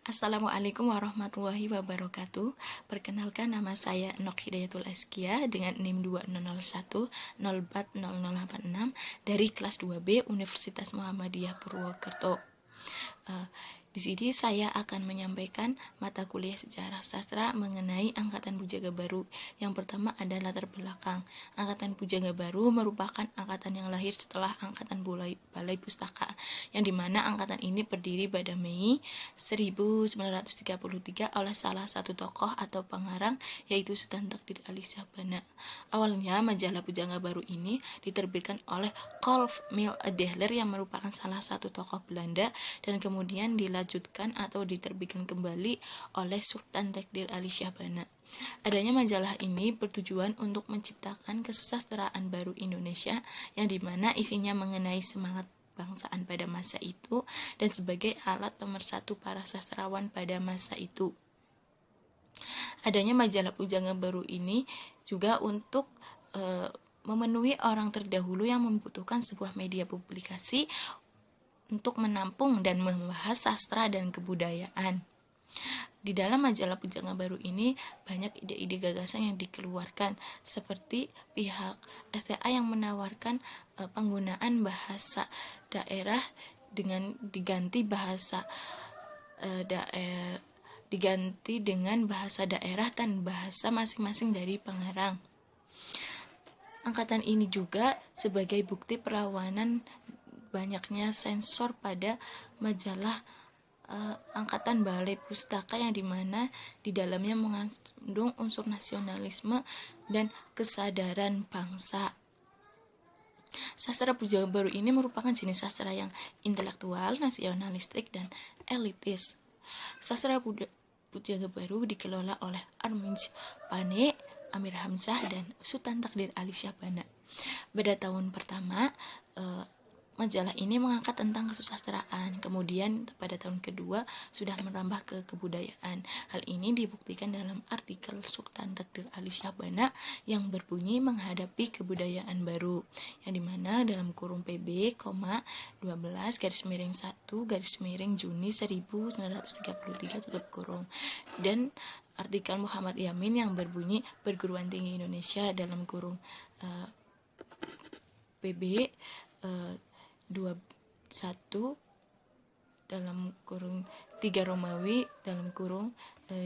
Assalamualaikum warahmatullahi wabarakatuh. Perkenalkan, nama saya Nok Hidayatul Askia dengan NIM 2011040086 dari kelas 2B Universitas Muhammadiyah Purwokerto. Di sini saya akan menyampaikan mata kuliah sejarah sastra mengenai Angkatan Pujaga Baru. Yang pertama adalah latar belakang. Angkatan Pujaga Baru merupakan angkatan yang lahir setelah Angkatan Balai Pustaka, yang dimana angkatan ini berdiri pada Mei 1933 oleh salah satu tokoh atau pengarang, yaitu Sultan Takdir Ali Syahbana. Awalnya majalah Pujaga Baru ini diterbitkan oleh Kolf Mil Dehler yang merupakan salah satu tokoh Belanda, dan kemudian dilanjutkan atau diterbitkan kembali oleh Sultan Takdir Ali Syahbana. Adanya majalah ini bertujuan untuk menciptakan kesusastraan baru Indonesia, yang dimana isinya mengenai semangat bangsaan pada masa itu dan sebagai alat pemersatu para sastrawan pada masa itu. Adanya majalah Pujaga Baru ini juga untuk memenuhi orang terdahulu yang membutuhkan sebuah media publikasi untuk menampung dan membahas sastra dan kebudayaan. Di dalam majalah Pujaga Baru ini banyak ide-ide gagasan yang dikeluarkan, seperti pihak STA yang menawarkan penggunaan bahasa daerah dengan diganti dengan bahasa daerah dan bahasa masing-masing dari pengarang. Angkatan ini juga sebagai bukti perlawanan banyaknya sensor pada majalah Angkatan Balai Pustaka, yang dimana di dalamnya mengandung unsur nasionalisme dan kesadaran bangsa. Sastra Pujaga Baru ini merupakan jenis sastra yang intelektual, nasionalistik, dan elitis. Sastra Pujaga Baru dikelola oleh Arminj Pane, Amir Hamzah, dan Sultan Takdir Ali Syahbana. Pada tahun pertama, majalah ini mengangkat tentang kesusastraan, kemudian pada tahun kedua sudah merambah ke kebudayaan. Hal ini dibuktikan dalam artikel Sultan Takdir Ali Syahbana yang berbunyi menghadapi kebudayaan baru, yang dimana dalam kurung PB, 12 _1 Juni 1933 tutup kurung, dan artikel Muhammad Yamin yang berbunyi Perguruan Tinggi Indonesia dalam kurung PB 21 dalam kurung 3 Romawi dalam kurung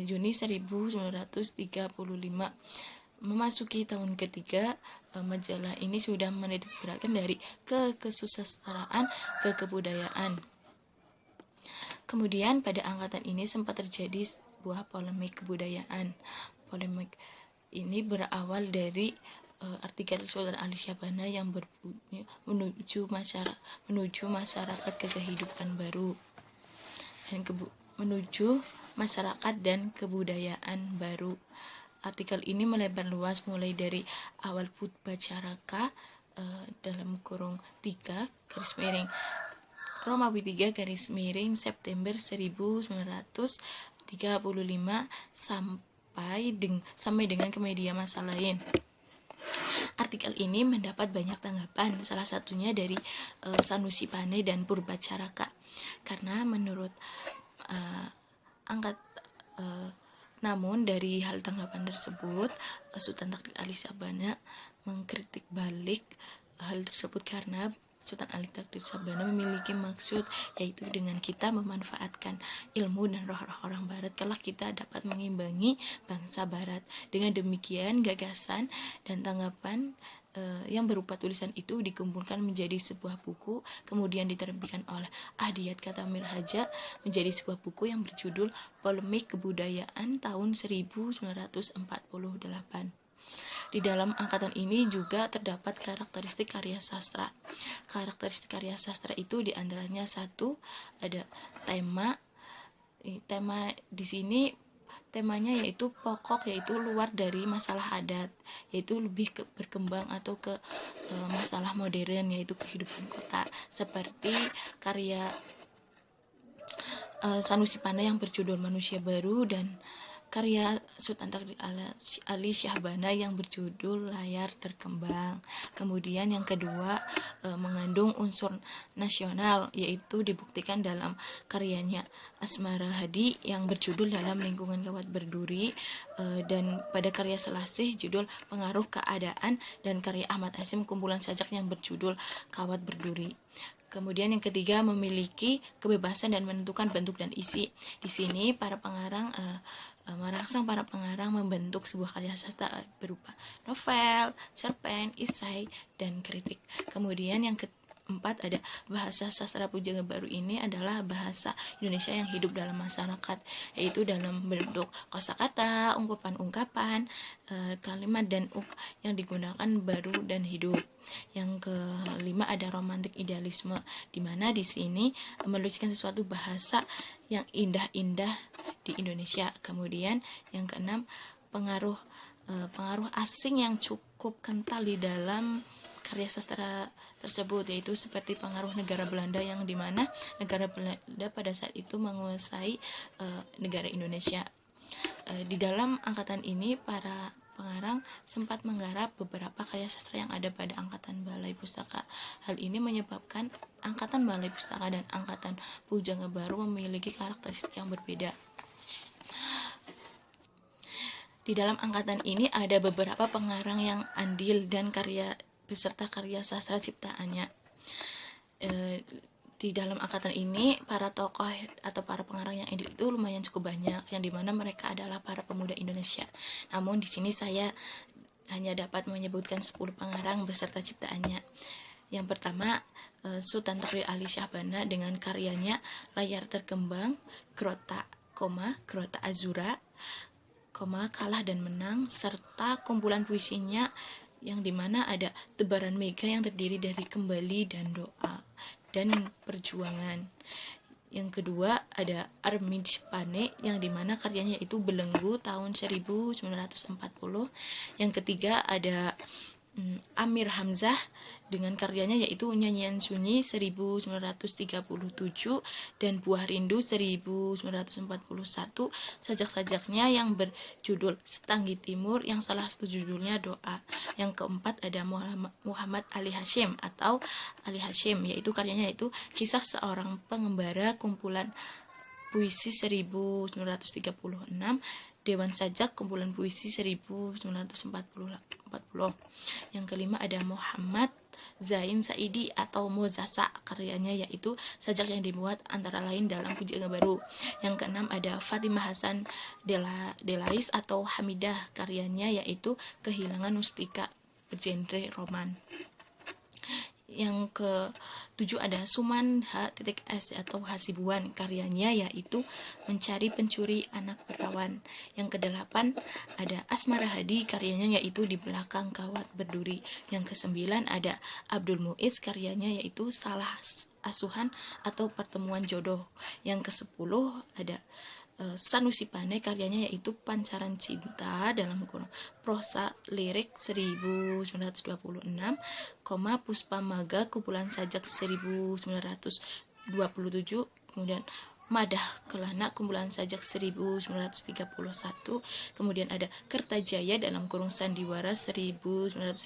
Juni 1935. Memasuki tahun ketiga, majalah ini sudah menitik beratkan dari kesusastraan ke kebudayaan. Kemudian pada angkatan ini sempat terjadi sebuah polemik kebudayaan. Polemik ini berawal dari artikel Sultan Ali Syahbana yang berbunyi menuju masyarakat ke kehidupan baru dan menuju masyarakat dan kebudayaan baru. Artikel ini melebar luas mulai dari awal Putbacaraka dalam kurung 3 Romawi 3 September 1935 sampai dengan ke media massa lain. Artikel ini mendapat banyak tanggapan, salah satunya dari Sanusi Pane dan Purbacaraka, karena menurut namun dari hal tanggapan tersebut, Sultan Takdir Ali Syahbana mengkritik balik hal tersebut karena Sultan Ali Takdir Syahbana memiliki maksud, yaitu dengan kita memanfaatkan ilmu dan roh-roh orang barat, kelak kita dapat mengimbangi bangsa barat. Dengan demikian, gagasan dan tanggapan yang berupa tulisan itu dikumpulkan menjadi sebuah buku, kemudian diterbitkan oleh Ahdiyat Katamir Haja menjadi sebuah buku yang berjudul Polemik Kebudayaan tahun 1948. Di dalam angkatan ini juga terdapat karakteristik karya sastra. Karakteristik karya sastra itu diantaranya satu, ada tema. Tema di sini temanya yaitu pokok, yaitu luar dari masalah adat, yaitu lebih berkembang atau ke masalah modern, yaitu kehidupan kota, seperti karya Sanusi Pane yang berjudul Manusia Baru, dan karya Sultan Takdir Ali Syahbana yang berjudul Layar Terkembang. Kemudian yang kedua mengandung unsur nasional, yaitu dibuktikan dalam karyanya Asmara Hadi yang berjudul Dalam Lingkungan Kawat Berduri, dan pada karya Selasih judul Pengaruh Keadaan, dan karya Ahmad Hasyim kumpulan sajak yang berjudul Kawat Berduri. Kemudian yang ketiga memiliki kebebasan dan menentukan bentuk dan isi. Di sini para pengarang merangsang para pengarang membentuk sebuah karya sastra berupa novel, cerpen, esai, dan kritik. Kemudian yang keempat ada bahasa sastra Pujangga Baru ini adalah bahasa Indonesia yang hidup dalam masyarakat, yaitu dalam bentuk kosakata, ungkapan-ungkapan, kalimat dan yang digunakan baru dan hidup. Yang kelima ada romantik idealisme, di mana di sini melucukan sesuatu bahasa yang indah-indah di Indonesia. Kemudian yang keenam pengaruh asing yang cukup kental di dalam karya sastra tersebut, yaitu seperti pengaruh negara Belanda, yang dimana negara Belanda pada saat itu menguasai negara Indonesia. Di dalam angkatan ini para pengarang sempat menggarap beberapa karya sastra yang ada pada angkatan Balai Pustaka. Hal ini menyebabkan angkatan Balai Pustaka dan angkatan Pujangga Baru memiliki karakteristik yang berbeda. Di dalam angkatan ini ada beberapa pengarang yang andil dan beserta karya sastra ciptaannya. Di dalam angkatan ini para tokoh atau para pengarang yang andil itu lumayan cukup banyak, yang dimana mereka adalah para pemuda Indonesia. Namun di sini saya hanya dapat menyebutkan 10 pengarang beserta ciptaannya. Yang pertama Sultan Takdir Ali Syahbana dengan karyanya Layar Terkembang, Grota Azura, Kalah dan Menang, serta kumpulan puisinya yang dimana ada Tebaran Mega yang terdiri dari Kembali dan Doa dan Perjuangan. Yang kedua ada Armij Pane yang dimana karyanya itu Belenggu tahun 1940. Yang ketiga ada Amir Hamzah dengan karyanya yaitu Nyanyian Sunyi 1937 dan Buah Rindu 1941. Sajak-sajaknya yang berjudul Setanggi Timur yang salah satu judulnya Doa. Yang keempat ada Muhammad Ali Hasyim atau Ali Hasyim, yaitu karyanya yaitu Kisah Seorang Pengembara kumpulan puisi 1936, Dewan Sajak kumpulan puisi 1940. Yang kelima ada Muhammad Zain Saidi atau Mozasa, karyanya yaitu sajak yang dimuat antara lain dalam Pujangga Baru. Yang keenam ada Fatimah Hasan Delais atau Hamidah, karyanya yaitu Kehilangan Mustika bergenre roman. Yang ke-7 ada Suman H.S atau Hasibuan, karyanya yaitu Mencari Pencuri Anak Perawan. Yang ke-8 ada Asmara Hadi, karyanya yaitu Di Belakang Kawat Berduri. Yang ke-9 ada Abdul Muiz, karyanya yaitu Salah Asuhan atau Pertemuan Jodoh. Yang ke-10 ada Sanusi Pane, karyanya yaitu Pancaran Cinta dalam kurung prosa lirik 1926, Puspa Maga kumpulan sajak 1927, kemudian Madah Kelana kumpulan sajak 1931, kemudian ada Kertajaya dalam kurung Sandiwara 1932,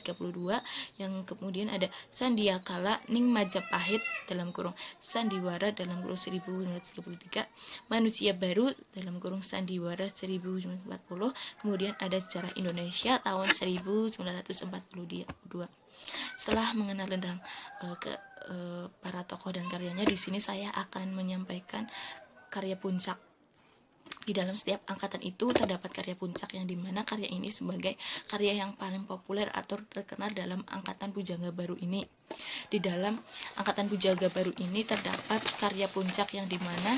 yang kemudian ada Sandiakala Ning Majapahit dalam kurung Sandiwara dalam kurung 1933, Manusia Baru dalam kurung Sandiwara 1940, kemudian ada Sejarah Indonesia tahun 1942. Setelah mengenal tentang para tokoh dan karyanya, di sini saya akan menyampaikan karya puncak. Di dalam setiap angkatan itu terdapat karya puncak, yang dimana karya ini sebagai karya yang paling populer atau terkenal dalam angkatan Pujangga Baru ini. Di dalam angkatan Pujangga Baru ini terdapat karya puncak yang dimana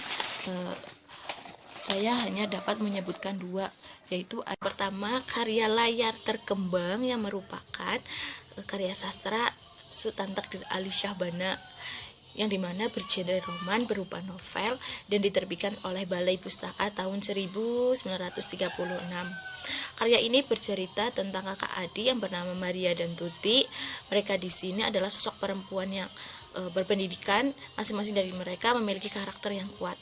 saya hanya dapat menyebutkan 2, yaitu pertama karya Layar Terkembang yang merupakan karya sastra Sultan Takdir Ali Syahbana, yang dimana bergenre roman berupa novel dan diterbitkan oleh Balai Pustaka tahun 1936. Karya ini bercerita tentang kakak adik yang bernama Maria dan Tuti. Mereka di sini adalah sosok perempuan yang berpendidikan. Masing-masing dari mereka memiliki karakter yang kuat.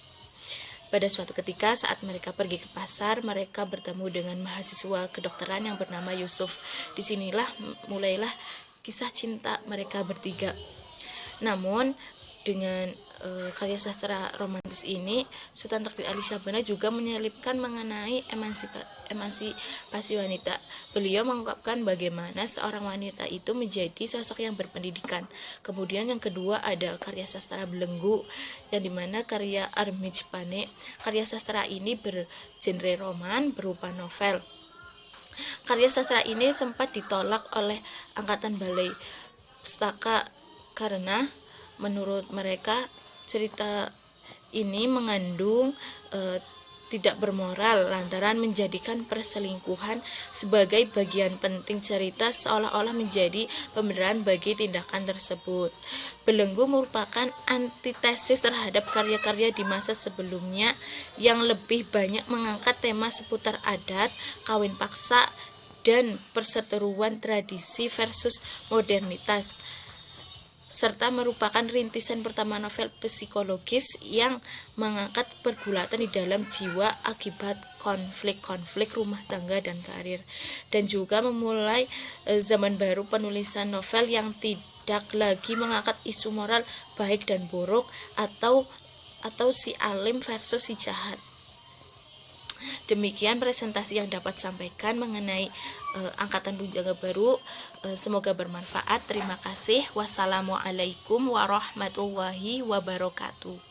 Pada suatu ketika saat mereka pergi ke pasar, mereka bertemu dengan mahasiswa kedokteran yang bernama Yusuf. Disinilah mulailah kisah cinta mereka bertiga. Namun dengan karya sastra romantis ini, Sultan Takdir Ali Syahbana juga menyelipkan mengenai emansipasi wanita. Beliau mengungkapkan bagaimana seorang wanita itu menjadi sosok yang berpendidikan. Kemudian yang kedua ada karya sastra Belenggu, yang dimana karya Armij Pane. Karya sastra ini bergenre roman berupa novel. Karya sastra ini sempat ditolak oleh Angkatan Balai Pustaka karena menurut mereka cerita ini mengandung tidak bermoral lantaran menjadikan perselingkuhan sebagai bagian penting cerita, seolah-olah menjadi pembenaran bagi tindakan tersebut. Belenggu merupakan antitesis terhadap karya-karya di masa sebelumnya yang lebih banyak mengangkat tema seputar adat, kawin paksa, dan perseteruan tradisi versus modernitas, serta merupakan rintisan pertama novel psikologis yang mengangkat pergulatan di dalam jiwa akibat konflik-konflik rumah tangga dan karir, dan juga memulai zaman baru penulisan novel yang tidak lagi mengangkat isu moral baik dan buruk atau si alim versus si jahat. Demikian presentasi yang dapat sampaikan mengenai angkatan Bujangga Baru. Semoga bermanfaat. Terima kasih. Wassalamualaikum warahmatullahi wabarakatuh.